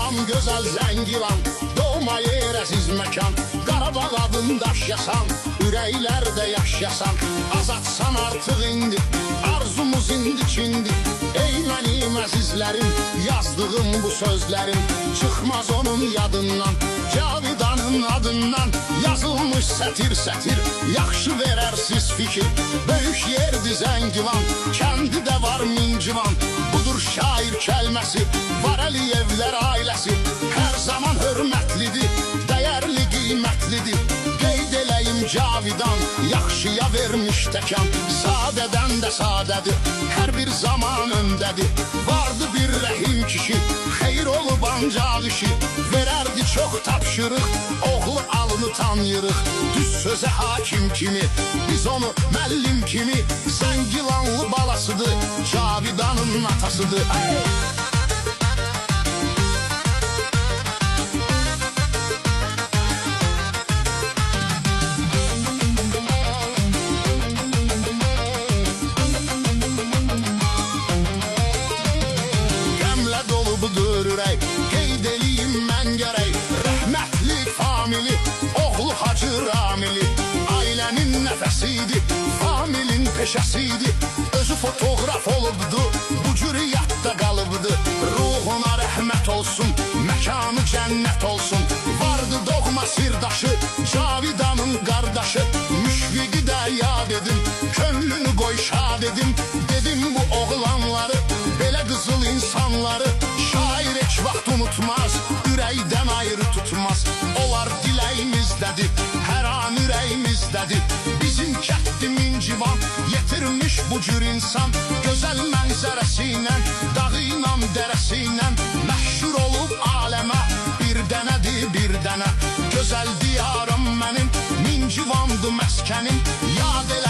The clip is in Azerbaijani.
Şam gözəl Zəngilan, doğma yer əziz məkan. Qarabağ adın daşyasan, ürəklərdə yaşyasan. Azadsan artıq indi, arzumuz indiçindi. Ey mənim əzizlərim, yazdığım bu sözlərim çıxmaz onun yadından. Cavidanın adından yazılmış sətir-sətir, yaxşı verərsiz fikir. Böyük yerdi Zəngilan, kəndi də var Mincivan. Budur şair kəlməsi, var Əliyevlər ailəsi. Hər zaman hörmətlidir, dəyərli qiymətlidir. Qeyd eləyim Cavidan, yaxşıya vermiş təkan. Sadədən də sadədir, hər bir zaman öndədir. Vardı bir rəhim kişi, xeyir olub ancaq işi. Verərdi çox tapşırıq, oğlu alını tanıyırıq. Düz sözə hakim kimi, biz onu məllim kimi. Zəngilanlı balasıdır, Cavidanın atasıdır. Qəmlə dolubudur ürək, qeyd eləyim mən gərək. Rəhmətli famili, oğlu Hacı Ramili. Ailənin nəfəsidir, familin peşəsidir. Özü fotoğraf olubdu, bu cür yadda qalıbdı. Ruhuna rəhmət olsun, məkanı cənnət olsun. Vardı doğma sirdaşı, Cavidanın qardaşı. Müşfiqi də yad edim, könlünü qoy şad edim. Dedim bu oğlanları, belə qızıl insanları şair heç vaxt unutmaz, ürəkdən ayrı tutmaz. Onlar diləyimizdədir, hər an ürəyimizdədir. Bizim kəndli Mincivan yetirmiş bu cür insan. Gözəl mənzərəsiylə, dağıyla, dərəsiylə məşhur olub aləmə. Bir dənədir, bir dənə gözəl diyarım mənim. Mincivandı məskənim, yad elə